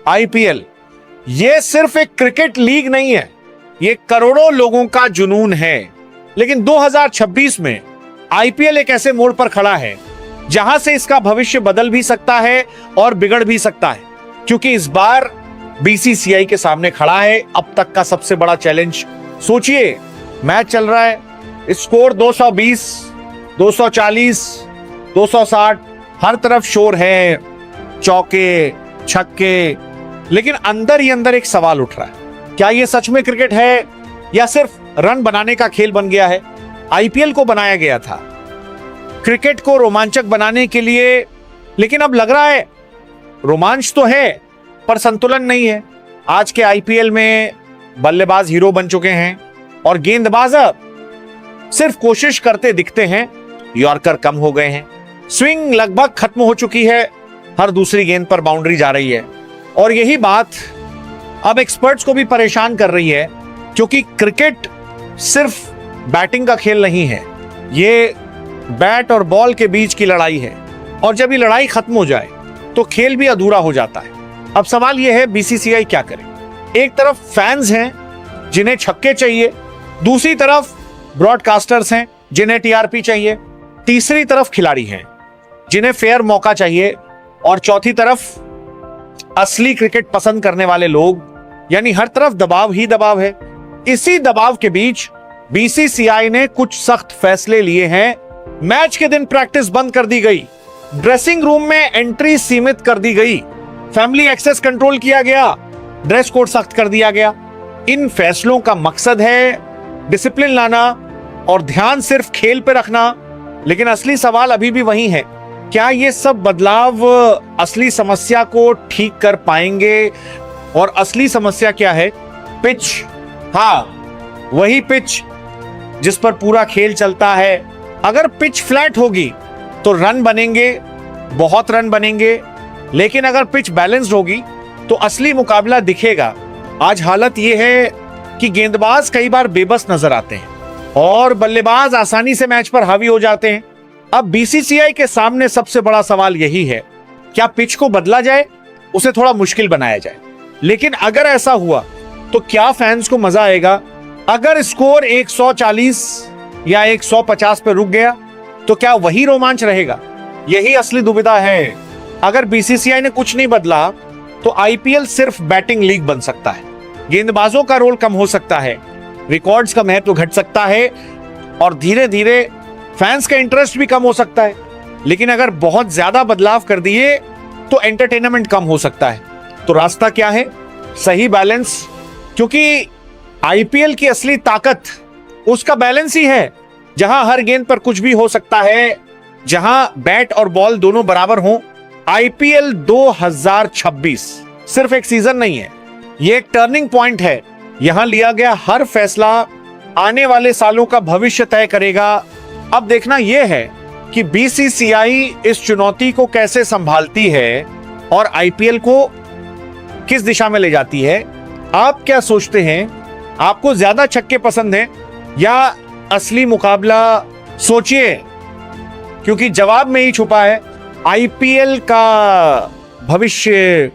IPL ये सिर्फ एक क्रिकेट लीग नहीं है, ये करोड़ों लोगों का जुनून है। लेकिन 2026 में आईपीएल एक ऐसे मोड़ पर खड़ा है जहां से इसका भविष्य बदल भी सकता है और बिगड़ भी सकता है, क्योंकि इस बार बीसीसीआई के सामने खड़ा है अब तक का सबसे बड़ा चैलेंज। सोचिए, मैच चल रहा है, स्कोर 220, 240, 260, हर तरफ शोर है, चौके छक्के, लेकिन अंदर ही अंदर एक सवाल उठ रहा है, क्या यह सच में क्रिकेट है या सिर्फ रन बनाने का खेल बन गया है? आईपीएल को बनाया गया था क्रिकेट को रोमांचक बनाने के लिए, लेकिन अब लग रहा है रोमांच तो है पर संतुलन नहीं है। आज के आईपीएल में बल्लेबाज हीरो बन चुके हैं और गेंदबाज अब सिर्फ कोशिश करते दिखते हैं, यॉर्कर कम हो गए हैं, स्विंग लगभग खत्म हो चुकी है, हर दूसरी गेंद पर बाउंड्री जा रही है। और यही बात अब एक्सपर्ट्स को भी परेशान कर रही है, क्योंकि क्रिकेट सिर्फ बैटिंग का खेल नहीं है, ये बैट और बॉल के बीच की लड़ाई है, और जब ये लड़ाई खत्म हो जाए तो खेल भी अधूरा हो जाता है। अब सवाल यह है बीसीसीआई क्या करे? एक तरफ फैंस हैं जिन्हें छक्के चाहिए, दूसरी तरफ ब्रॉडकास्टर्स हैं जिन्हें टीआरपी चाहिए, तीसरी तरफ खिलाड़ी हैं जिन्हें फेयर मौका चाहिए, और चौथी तरफ असली क्रिकेट पसंद करने वाले लोग। यानी हर तरफ दबाव ही दबाव है। इसी दबाव के बीच बीसीसीआई ने कुछ सख्त फैसले लिए हैं। मैच के दिन प्रैक्टिस बंद कर दी गई, ड्रेसिंग रूम में एंट्री सीमित कर दी गई, फैमिली एक्सेस कंट्रोल किया गया, ड्रेस कोड सख्त कर दिया गया। इन फैसलों का मकसद है डिसिप्लिन लाना और ध्यान सिर्फ खेल पे रखना। लेकिन असली सवाल अभी भी वही है, क्या ये सब बदलाव असली समस्या को ठीक कर पाएंगे? और असली समस्या क्या है? पिच। हाँ, वही पिच जिस पर पूरा खेल चलता है। अगर पिच फ्लैट होगी तो रन बनेंगे, बहुत रन बनेंगे, लेकिन अगर पिच बैलेंस्ड होगी तो असली मुकाबला दिखेगा। आज हालत यह है कि गेंदबाज कई बार बेबस नजर आते हैं और बल्लेबाज आसानी से मैच पर हावी हो जाते हैं। अब बीसीसीआई के सामने सबसे बड़ा सवाल यही है, क्या पिच को बदला जाए, उसे थोड़ा मुश्किल बनाया जाए? लेकिन अगर ऐसा हुआ तो क्या फैंस को मजा आएगा? अगर स्कोर 140 या 150 पे रुक गया तो क्या वही रोमांच रहेगा? यही असली दुविधा है। अगर बीसीसीआई ने कुछ नहीं बदला तो आईपीएल सिर्फ बैटिंग लीग बन सकता है, गेंदबाजों का रोल कम हो सकता है, रिकॉर्ड्स का महत्व घट सकता है, और धीरे धीरे फैंस का इंटरेस्ट भी कम हो सकता है। लेकिन अगर बहुत ज्यादा बदलाव कर दिए तो एंटरटेनमेंट कम हो सकता है। तो रास्ता क्या है? सही बैलेंस, क्योंकि आईपीएल की असली ताकत उसका बैलेंस ही है, जहां हर गेंद पर कुछ भी हो सकता है, जहां बैट और बॉल दोनों बराबर हों। आईपीएल 2026 सिर्फ एक सीजन नहीं है, यह एक टर्निंग पॉइंट है। यहां लिया गया हर फैसला आने वाले सालों का भविष्य तय करेगा। अब देखना यह है कि बीसीसीआई इस चुनौती को कैसे संभालती है और आईपीएल को किस दिशा में ले जाती है। आप क्या सोचते हैं? आपको ज्यादा छक्के पसंद हैं या असली मुकाबला? सोचिए, क्योंकि जवाब में ही छुपा है आईपीएल का भविष्य।